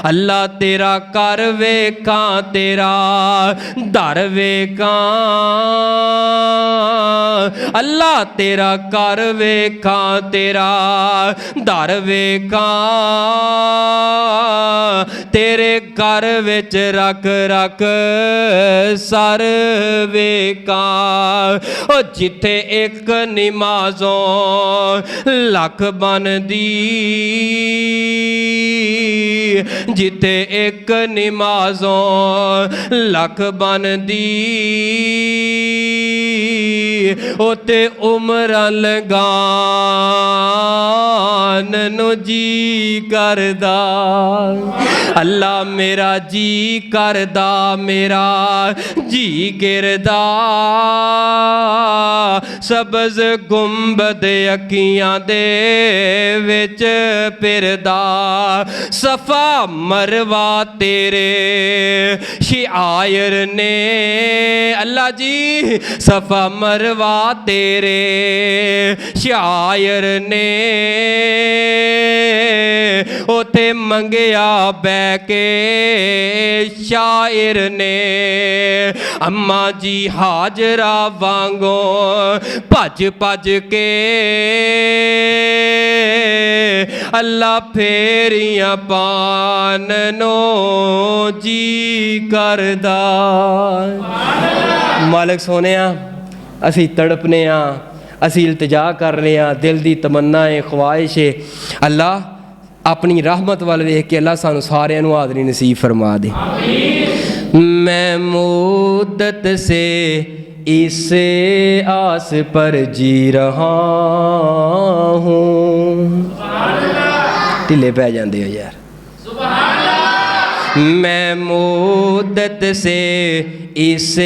अल्लाह तेरा कर वेखां, तेरा दर वेखां। अल्लाह तेरा कर वेखां, तेरा दर वेखां। तेरे घर विच रख रख सर वेखां। ओ जिथे एक नमाज़ों लख बनदी, जिथे एक नमाज़ों लख बनदी, ओते उमरां लगान नु जी करदा। अल्लाह मेरा जी करदा, मेरा जी गिरदा। सबज गुंबद अखियां दे विच फिरदा। सफा मरवा तेरे शिआयर ने। अल्लाह जी सफा मरवा तेरे शिआयर ने। उते मंगया बै के शायर ने। अम्मा जी हाजरा वांगो भज भज के अल्लाह फेरियां पान नो जी करदा। मालिक सोने असी तड़पने असी इल्तिजा कर रहे हैं, दिल की तमन्ना है, ख्वाहिश है। अल्लाह अपनी रहमत वाल वेख के अल्लाह सानू सारियां नू हाज़री नसीब फरमा दे। मैं मुद्दत से इस आस पर जी रहा हूँ। ढिले पै जाते हो यार। मैं मुद्दत से इस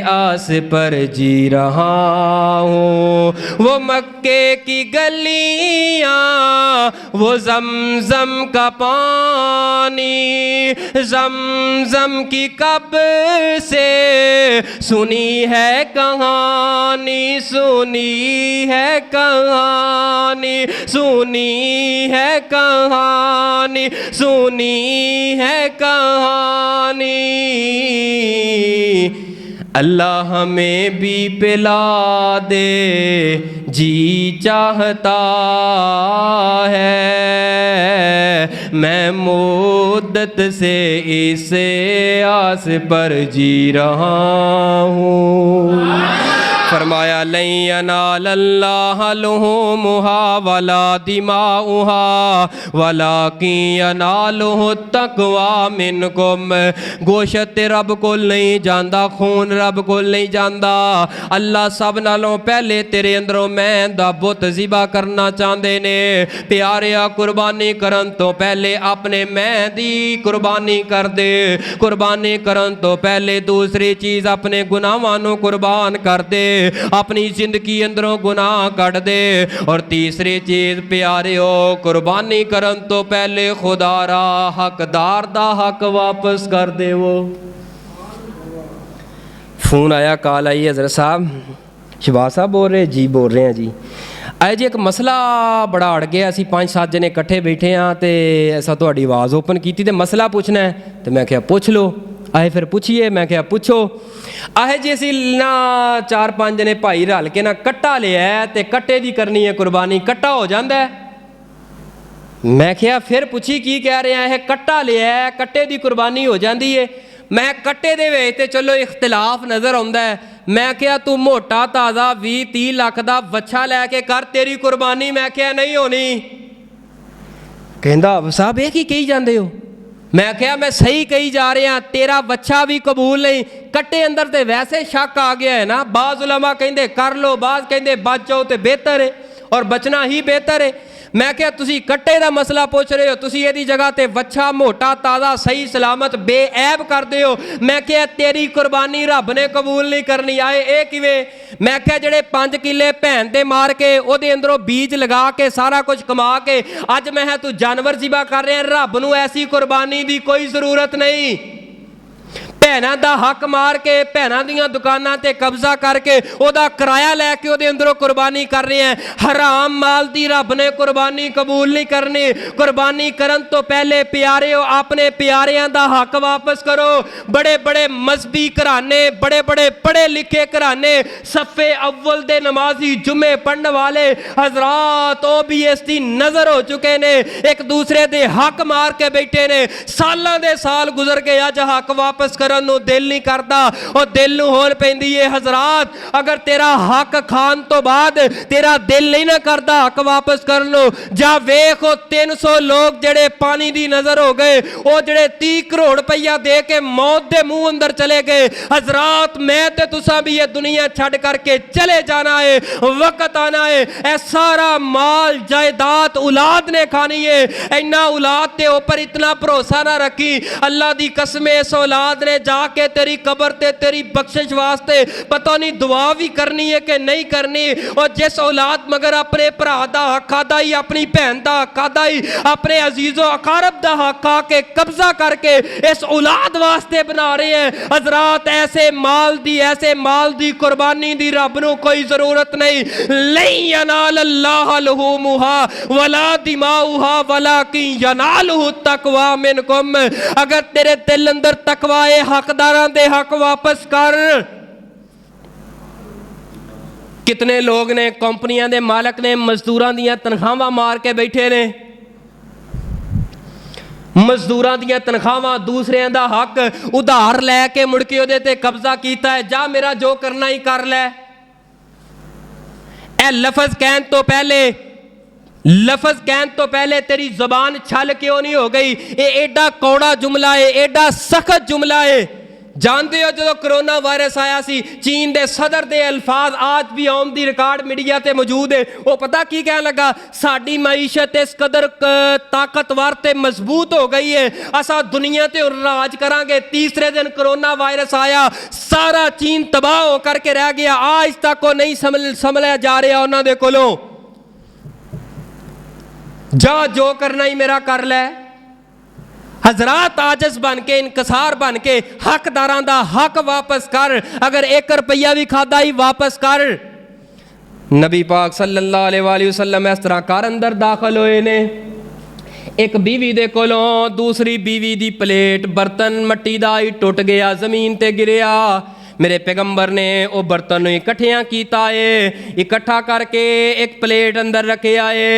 आस पर जी रहा हूँ। वो मक्के की गलियाँ, वो जमजम का पानी, जमजम की कब से सुनी है कहानी, सुनी है कहानी, सुनी है कहानी, सुनी है कहानी। अल्लाह हमें भी पिला दे जी चाहता है। मैं मुद्दत से इस आस पर जी रहा हूँ। फरमाया लन यनालल्लाह लुहुमुहा वला दिमाउहा वलाकिन यनालुहु तक़वा मिनकुम। गोशत रब को नहीं जांदा, खून रब को नहीं जांदा। अल्लाह सब नालों पहले तेरे अंदरों मैं दा बुत ज़िबा करना चाहते ने। प्यारिया कुर्बानी करन तो पहले अपने मैं दी कुर्बानी कर दे। कुर्बानी करन तो पहले दूसरी चीज़ अपने गुनाहां नूं कुर्बान कर दे, अपनी जिंदगी अंदरों गुनाह कट दे। और तीसरी चीज प्यारियो, कुर्बानी करन तो पहले खुदारा हकदार दा हक वापस कर दे। वो फोन आया, कॉल आई, हजरत साहब शहबाज साहब बोल रहे? जी बोल रहे हैं जी। अज एक मसला बड़ा अड़ गया, असी 5-7 जने इकट्ठे बैठे हाँ तो ऐसा थोड़ी आवाज़ ओपन की तो मसला पूछना है। तो मैं क्या पूछ लो। आए फिर पूछिए। मैं क्या पूछो। आए जी असी ना 4-5 जने भाई रल के ना कट्टा लिया तो कट्टे की करनी है कुर्बानी, कट्टा हो जाता है। मैं क्या फिर पूछी की कह रहे हैं, कट्टा लिया है कट्टे की कुर्बानी हो जाती है। मैं कट्टे दे विच ते चलो इख्तिलाफ नज़र आता है। मैं क्या तू मोटा ताज़ा 20-30 लाख का वच्छा लैके कर, तेरी कुर्बानी मैं क्या नहीं होनी। कहंदा साहब ये की कही जाते हो। मैं क्या मैं सही कही जा रहा, तेरा बच्चा भी कबूल नहीं। कट्टे अंदर तो वैसे शक आ गया है ना। बाज़ उलमा कहते कर लो, बाज़ कहते बच जाओ तो बेहतर है और बचना ही बेहतर है। मैं क्या तुसी कट्टे का मसला पूछ रहे हो, तुसी यदी जगह ते बच्चा मोटा ताज़ा सही सलामत बेऐब कर दे हो। मैं क्या तेरी कुर्बानी रब ने कबूल नहीं करनी। आए ये किवें? मैं क्या जेड़े 5 किले भैन दे मार के ओदे अंदरों बीज लगा के सारा कुछ कमा के अज मैं तू जानवर ज़िबा कर रहे हैं। रब नूं ऐसी कुर्बानी दी कोई ज़रूरत नहीं। भैनों का हक मार के भैनों दियां दुकानां ते कब्जा करके ओदा किराया लैके ओदे अंदरों कुर्बानी कर रहे हैं। हराम माल दी रब ने कुर्बानी कबूल नहीं करनी। कुर्बानी करन तो पहले प्यारे हो अपने प्यारियां दा हक वापस करो। बड़े बड़े मजहबी घराने, बड़े बड़े पढ़े लिखे घराने, सफ़े अव्वल दे नमाजी जुमे पढ़ने वाले हजरात ओ भी इसकी नज़र हो चुके ने। एक दूसरे दे हक मार के बैठे ने। सालां दे साल गुजर गए, अज हक वापस कर दिल नहीं करता और दिल नूं होर पैंदी है। हजरात अगर तेरा हक खान तो बाद तेरा दिल नहीं ना करता हक वापस कर लो। जा वेखो 300 लोग जड़े पानी दी नजर हो गए, वो जड़े 30 करोड़ रुपया दे के मौत दे मुंह अंदर चले गए। हजरात मैं ते तुसा भी ये दुनिया छड़ करके चले जाना है, वक्त आना है। ऐ सारा माल जायदाद औलाद ने खानी है। इन्ना औलाद के ऊपर इतना भरोसा ना रखी। अल्लाह दी कसम इस औलाद ने जाके तेरी कब्र ते तेरी बख्शिश वास्ते पता नहीं दुआ भी करनी है कि नहीं करनी। और जिस औलाद मगर अपने भरा दा हक आदा ही, अपनी भैन दा हक आदा ही, अपने अजीजो अकारब दा हक आके कब्जा करके इस औलाद वास्ते बना रहे हैं। हजरात ऐसे माल दी कुर्बानी दी रब नूं कोई जरूरत नहीं। लन यनालल्लाह लुहुमुहा वला दिमाउहा वलाकिन यनालुहु तक़वा मिनकुम। अगर तेरे दिल अंदर तकवा है, हकदारां दे हक वापस कर। कितने लोग ने कंपनियां दे मालक ने मजदूरां दियां तनख्वाहां मार के बैठे ने। ਮਜ਼ਦੂਰਾਂ ਦੀਆਂ ਤਨਖਾਹਾਂ, ਦੂਸਰਿਆਂ ਦਾ ਹੱਕ ਉਧਾਰ ਲੈ ਕੇ ਮੁੜ ਕੇ ਉਹਦੇ ਤੇ ਕਬਜ਼ਾ ਕੀਤਾ ਹੈ। ਜਾ ਮੇਰਾ ਜੋ ਕਰਨਾ ਹੀ ਕਰ ਲੈ। ਇਹ ਲਫ਼ਜ਼ ਕਹਿਣ ਤੋਂ ਪਹਿਲੇ तेरी ਜ਼ਬਾਨ ਛਲ क्यों नहीं हो गई? ये एडा कौड़ा जुमला है, एडा सख्त जुमला है। जानते हो जो कोरोना वायरस आया सी, चीन के सदर के अल्फाज आज भी ऑन दी रिकॉर्ड मीडिया ते मौजूद है। वो पता की कहने लगा, साडी मईशत इस कदर ताकतवर ते मजबूत हो गई है, असा दुनिया ते राज करांगे। तीसरे दिन कोरोना वायरस आया, सारा चीन तबाह हो करके रह गया। आज तक वो नहीं संभलिया जा रहा उन्होंने कोलों। जा जो करना ही मेरा कर लै। हजरात आजस बन के, इनकसार बन के हकदारां दा हक वापस कर। अगर 1 रुपया भी खादा ही वापस कर। नबी पाक सल्लल्लाहु अलैहि वसल्लम इस तरह घर अंदर दाखिल होए ने। एक बीवी दे कोलों दूसरी बीवी दी प्लेट, बर्तन मट्टी दा ही टुट गया, जमीन ते गिरिया। मेरे पैगंबर ने वो बर्तन इकट्ठियां कीता है, इकट्ठा करके एक प्लेट अंदर रखे आए।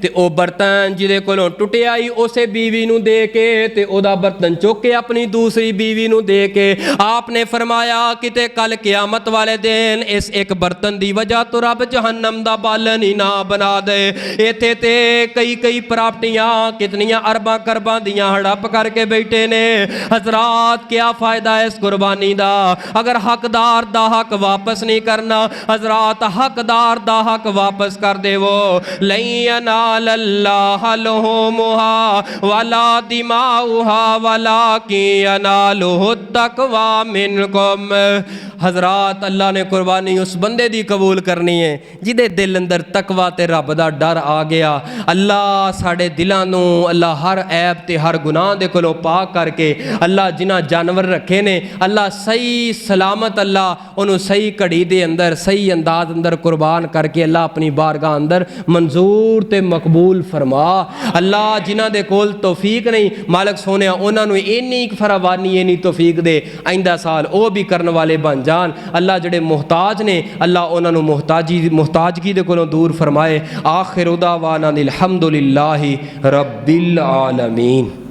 ते वो बर्तन जिदे कोलों टुटिया ही उसे बीवी नू दे के ते ओदा बर्तन चुक के अपनी दूसरी बीवी नू दे के आपने फरमाया किते कल क़यामत वाले दिन इस एक बर्तन दी वजह तो रब जहन्नम दा बालन ही ना बना दे। इत्थे ते कई प्रापर्टियां कितनियां अरबां करबां दियां हड़प करके बैठे ने। हजरात क्या फ़ायदा है इस कुर्बानी दा? अगर हकदार दा हक वापस नहीं करना, हजरात हकदार दा हक वापस कर देवो। लैयनाल अल्लाह लुहुमुहा वला दिमाउहा वलाकिन यनालुहु तक़वा मिनकुम। हजरात अल्लाह ने कुर्बानी उस बंदे दी कबूल करनी है जिदे दिल अंदर तकवा ते रब दा डर आ गया। अल्लाह साडे दिलां नू अल्लाह हर ऐब ते हर गुनाह दे कोलों पाक करके, अल्लाह जिन्हां जानवर रखे ने अल्लाह सही सलामत अल्लाह उन्होंने सही घड़ी दे अंदर सही अंदाज अंदर कुर्बान करके अल्लाह अपनी बारगाह अंदर मंजूर ते मकबूल फरमा। अल्लाह जिन्हां दे कोल तौफीक नहीं, मालिक सोने उन्होंने इन्नी फरावानी इन्नी तौफीक दे, आइंदा साल वो भी करने वाले बन जान। अल्लाह जड़े मुहताज ने अल्लाह उन्होंने मुहताजगी दे कोलों दूर फरमाए। आखिर उदावाना अनिल हम्दुलिल्लाहि रब्बिल आलमीन।